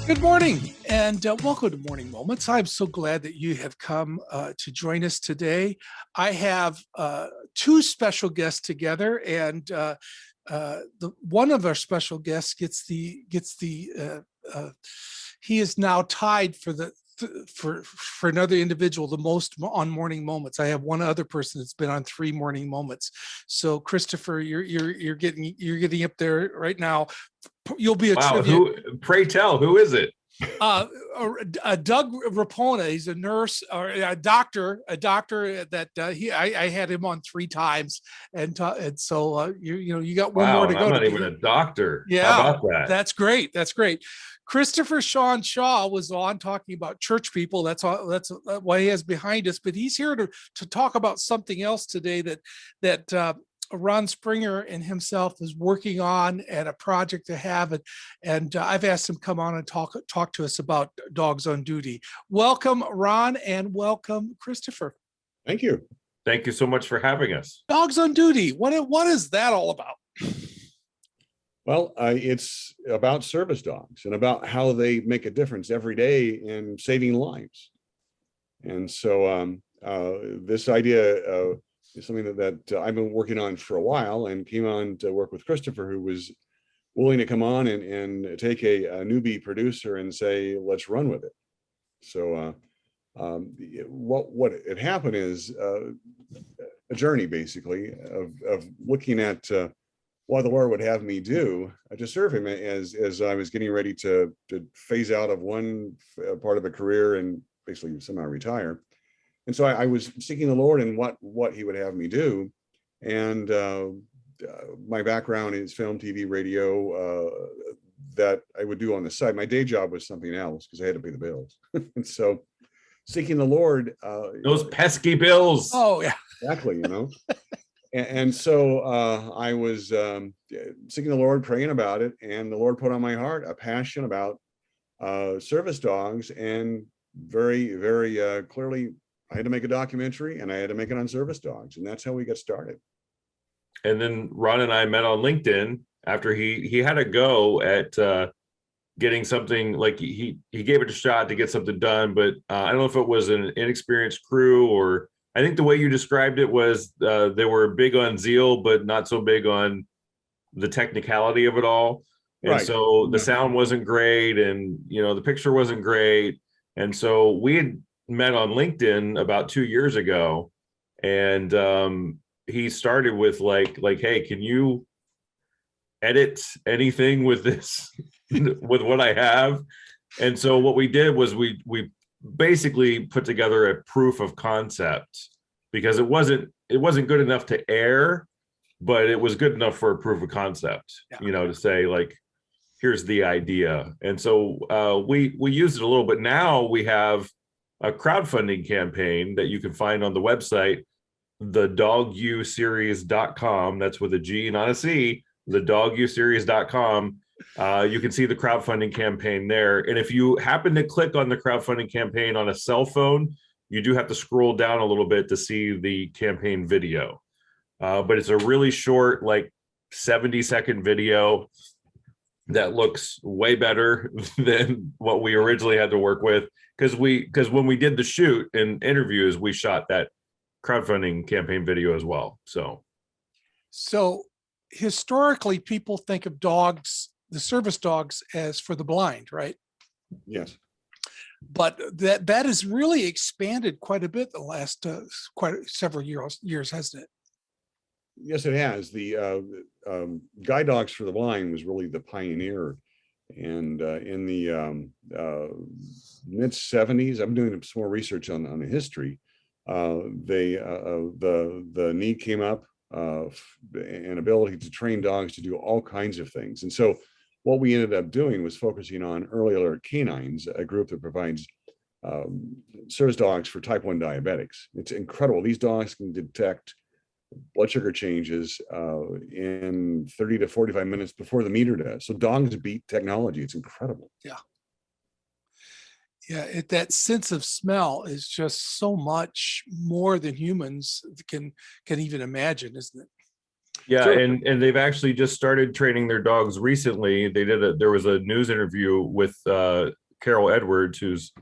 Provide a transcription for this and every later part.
Good morning and welcome to Morning Moments. I'm so glad that you have come to join us today. I have two special guests together, and one of our special guests gets the he is now tied for another individual the most on Morning Moments. I have one other person that's been on 3 Morning Moments. So Christopher, you're getting up there right now. You'll be a wow. trivia. Pray tell, who is it? Doug Rapona. He's a nurse or a doctor that I had him on 3 times, and so you got one more to go. I'm not even a doctor. Yeah, how about that? That's great. Christopher Shawn Shaw was on talking about church people. That's why he has behind us. But he's here to talk about something else today that Ron Springer and himself is working on, and a project to have. And I've asked him to come on and talk to us about Dogs on Duty. Welcome, Ron, and welcome, Christopher. Thank you. Thank you so much for having us. Dogs on Duty. What is that all about? Well, it's about service dogs and about how they make a difference every day in saving lives. And so this idea is something that I've been working on for a while, and came on to work with Christopher, who was willing to come on and take a newbie producer and say, let's run with it. So what had happened is a journey, basically, of looking at what the Lord would have me do to serve him as I was getting ready to phase out of one part of a career and basically somehow retire. And so I was seeking the Lord and what he would have me do. And my background is film, TV, radio, that I would do on the side. My day job was something else because I had to pay the bills. And so seeking the Lord. Those pesky bills. Oh, yeah. Exactly, And so I was seeking the Lord, praying about it, and the Lord put on my heart a passion about service dogs, and very, very clearly, I had to make a documentary, and I had to make it on service dogs, and that's how we got started. And then Ron and I met on LinkedIn after he had a go at getting something, like he gave it a shot to get something done, but I don't know if it was an inexperienced crew, or I think the way you described it was they were big on zeal, but not so big on the technicality of it all. And right. So the sound wasn't great, and the picture wasn't great. And so we had met on LinkedIn about 2 years ago, and he started with like, hey, can you edit anything with this, with what I have? And so what we did was we basically put together a proof of concept, because it wasn't good enough to air, but it was good enough for a proof of concept, to say, like, here's the idea. And so we used it a little bit. Now we have a crowdfunding campaign that you can find on the website, the doguseries.com. That's with a G, not a C, the doguseries.com. You can see the crowdfunding campaign there. And if you happen to click on the crowdfunding campaign on a cell phone, you do have to scroll down a little bit to see the campaign video. But it's a really short, like 70-second video that looks way better than what we originally had to work with. Because when we did the shoot and interviews, we shot that crowdfunding campaign video as well. So historically, people think of dogs, the service dogs, as for the blind, right? Yes. But that has really expanded quite a bit the last several years, hasn't it? Yes, it has. The Guide Dogs for the Blind was really the pioneer. And in the mid 70s, I'm doing some more research on the history. The need came up, an ability to train dogs to do all kinds of things. And so what we ended up doing was focusing on Early Alert Canines, a group that provides service dogs for type 1 diabetics. It's incredible. These dogs can detect blood sugar changes in 30 to 45 minutes before the meter does. So dogs beat technology. It's incredible. Yeah. That sense of smell is just so much more than humans can even imagine, isn't it? Yeah, Sure. and they've actually just started training their dogs recently. There was a news interview with Carol Edwards, who's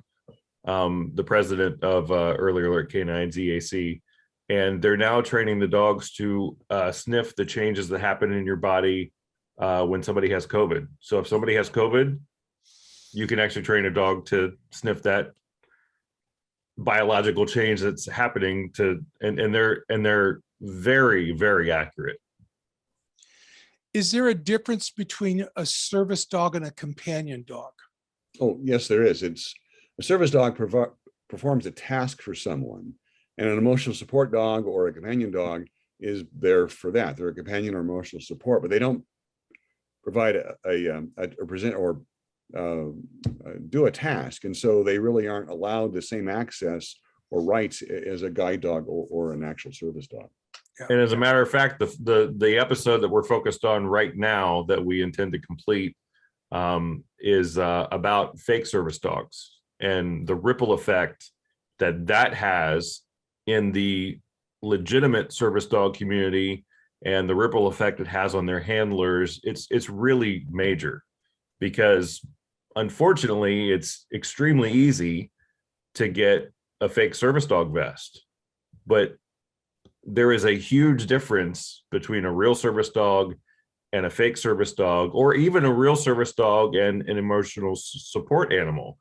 the president of Early Alert Canines EAC, and they're now training the dogs to sniff the changes that happen in your body when somebody has COVID. So if somebody has COVID, you can actually train a dog to sniff that biological change that's happening and they're very, very accurate. Is there a difference between a service dog and a companion dog? Oh, yes, there is. It's a service dog performs a task for someone, and an emotional support dog or a companion dog is there for that. They're a companion or emotional support, but they don't provide or present or do a task, and so they really aren't allowed the same access or rights as a guide dog or an actual service dog. And as a matter of fact, the episode that we're focused on right now that we intend to complete is about fake service dogs and the ripple effect that has in the legitimate service dog community and the ripple effect it has on their handlers. It's really major, because unfortunately it's extremely easy to get a fake service dog vest, but there is a huge difference between a real service dog and a fake service dog, or even a real service dog and an emotional support animal,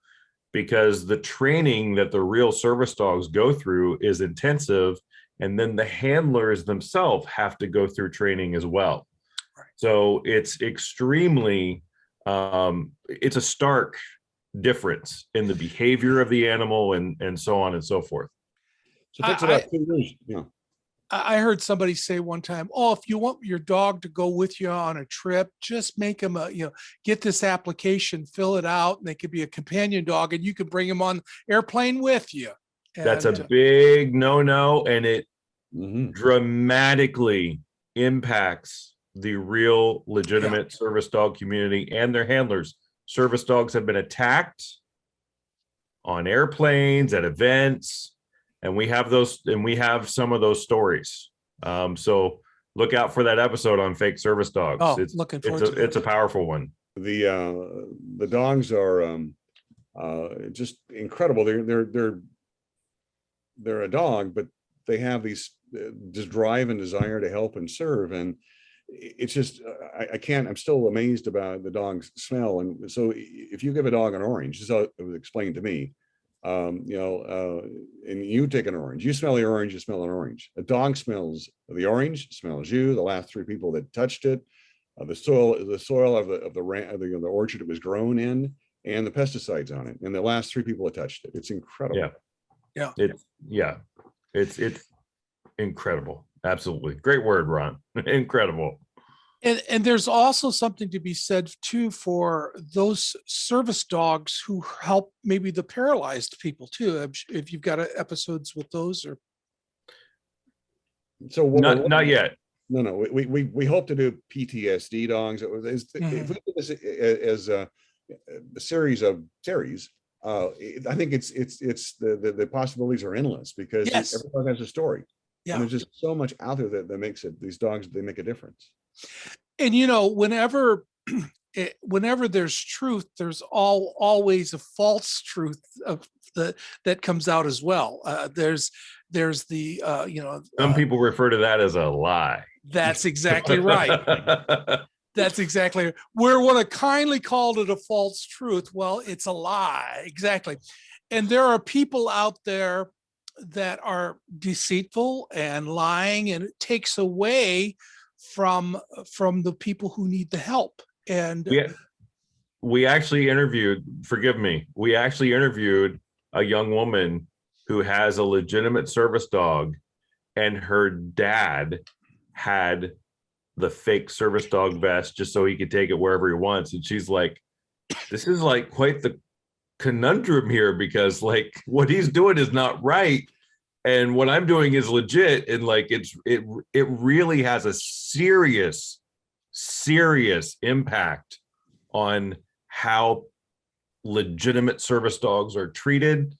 because the training that the real service dogs go through is intensive, and then the handlers themselves have to go through training as well. Right. So it's extremely, it's a stark difference in the behavior of the animal and so on and so forth. So it takes about 2 years. Yeah. I heard somebody say one time, "Oh, if you want your dog to go with you on a trip, just make them get this application, fill it out, and they could be a companion dog, and you can bring them on airplane with you." That's a big no-no, and it Mhm. dramatically impacts the real legitimate service dog community and their handlers. Service dogs have been attacked on airplanes, at events, and we have some of those stories. So look out for that episode on fake service dogs. Oh, looking forward to that. It's a powerful one. The dogs are just incredible. They're a dog, but they have these just drive and desire to help and serve, and it's just I can't. I'm still amazed about the dog's smell. And so if you give a dog an orange, this is how it was explained to me. And you take an orange, you smell the orange, you smell an orange. A dog smells the orange, smells you, the last 3 people that touched it, the soil of the orchard it was grown in, and the pesticides on it, and the last 3 people that touched it. It's incredible. It's incredible. Absolutely. Great word, Ron. Incredible. And there's also something to be said too for those service dogs who help maybe the paralyzed people too. If you've got episodes with those, or So not yet. No, we hope to do PTSD dogs. If we do this as a series, I think it's the possibilities are endless, because Yes. every dog has a story. Yeah. And there's just so much out there that makes it, these dogs, they make a difference. And whenever there's truth, there's always a false truth that comes out as well. There's the Some people refer to that as a lie. That's exactly right. That's exactly where one have kindly called it a false truth. Well, it's a lie. Exactly. And there are people out there that are deceitful and lying, and it takes away from the people who need the help. And we actually interviewed, forgive me, we actually interviewed a young woman who has a legitimate service dog, and her dad had the fake service dog vest just so he could take it wherever he wants. And she's like, this is like quite the conundrum here, because like what he's doing is not right, and what I'm doing is legit. And like it really has a serious impact on how legitimate service dogs are treated.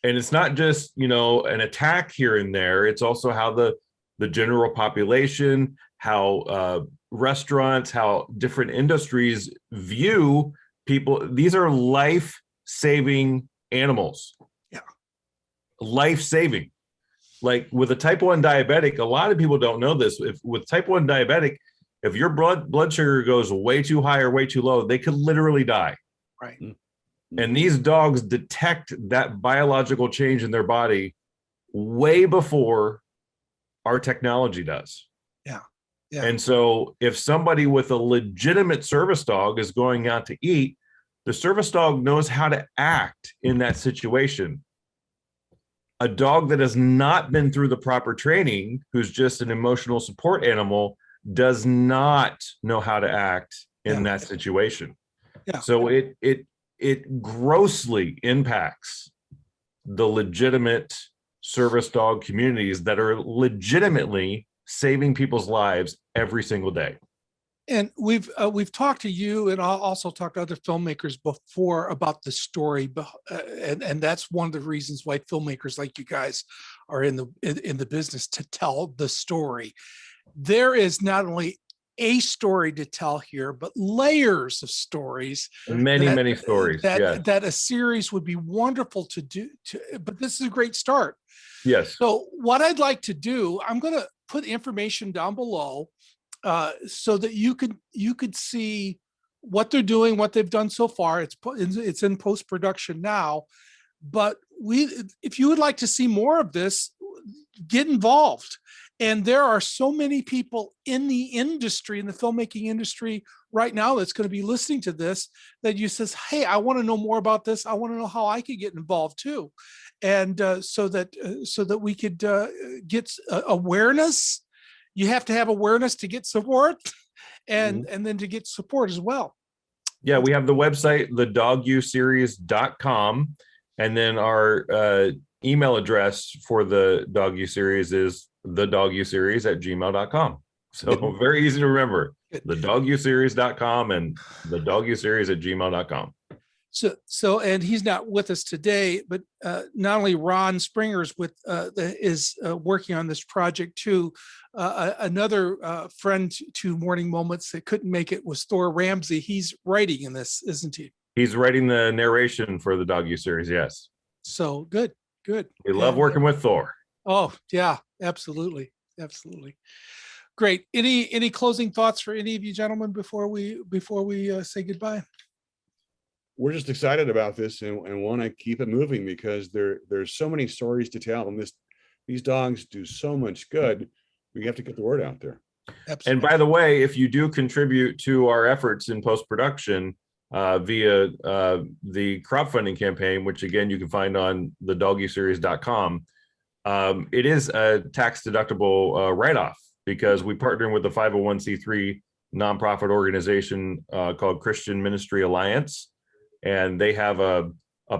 And it's not just, an attack here and there. It's also how the general population, how restaurants, how different industries view people. These are life-saving animals. Yeah. Life-saving. Like with a type 1 diabetic, a lot of people don't know this. If with type 1 diabetic, if your blood sugar goes way too high or way too low, they could literally die. Right. And these dogs detect that biological change in their body way before our technology does. Yeah. Yeah. And so if somebody with a legitimate service dog is going out to eat, the service dog knows how to act in that situation. A dog that has not been through the proper training, who's just an emotional support animal, does not know how to act in that situation. Yeah. So it grossly impacts the legitimate service dog communities that are legitimately saving people's lives every single day. And we've talked to you, and I'll also talk to other filmmakers before about the story, and that's one of the reasons why filmmakers like you guys are in the business, to tell the story. There is not only a story to tell here, but layers of stories. Many stories. That a series would be wonderful to do. But this is a great start. Yes. So what I'd like to do, I'm going to put information down below. So that you could see what they're doing, what they've done so far. It's in post-production now, but if you would like to see more of this, get involved. And there are so many people in the industry, in the filmmaking industry right now, that's going to be listening to this, that you says, hey, I want to know more about this. I want to know how I could get involved too. And so that we could get awareness. You have to have awareness to get support, and then to get support as well. Yeah, we have the website, thedoguseries.com. And then our email address for the Dog U series is thedoguseries@gmail.com. So very easy to remember. Thedoguseries.com and thedoguseries@gmail.com. So, and he's not with us today, but not only Ron Springer's is working on this project too. Another friend to Morning Moments that couldn't make it was Thor Ramsey. He's writing in this, isn't he? He's writing the narration for the Dog U series. Yes. So good. We love working with Thor. Oh yeah, absolutely. Great. Any closing thoughts for any of you gentlemen before we say goodbye? We're just excited about this and want to keep it moving, because there's so many stories to tell, and these dogs do so much good. We have to get the word out there. Absolutely. And by the way, if you do contribute to our efforts in post-production via the crowdfunding campaign, which again you can find on thedoguseries.com, it is a tax-deductible write-off, because we partner with a 501c3 nonprofit organization called Christian Ministry Alliance. And they have a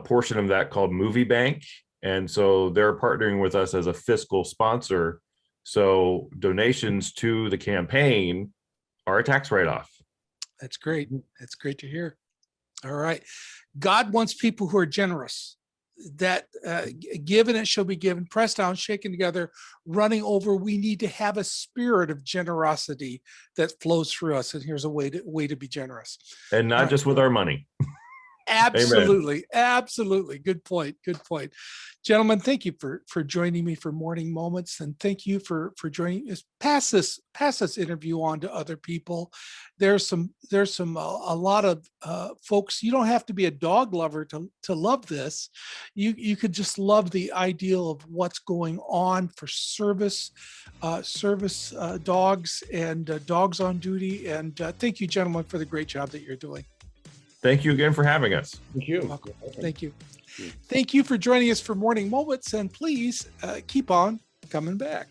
portion of that called Movie Bank. And so they're partnering with us as a fiscal sponsor. So donations to the campaign are a tax write-off. That's great. That's great to hear. All right. God wants people who are generous. That given it shall be given, pressed down, shaken together, running over. We need to have a spirit of generosity that flows through us. And here's a way to be generous. And not just with our money. Absolutely. Amen. Absolutely. Good point. Gentlemen, thank you for joining me for Morning Moments, and thank you for joining us. Pass this interview on to other people. There's a lot of folks. You don't have to be a dog lover to love this. You could just love the ideal of what's going on for service dogs and dogs on duty. And thank you, gentlemen, for the great job that you're doing. Thank you again for having us. Thank you. Thank you. Thank you for joining us for Morning Moments, and please keep on coming back.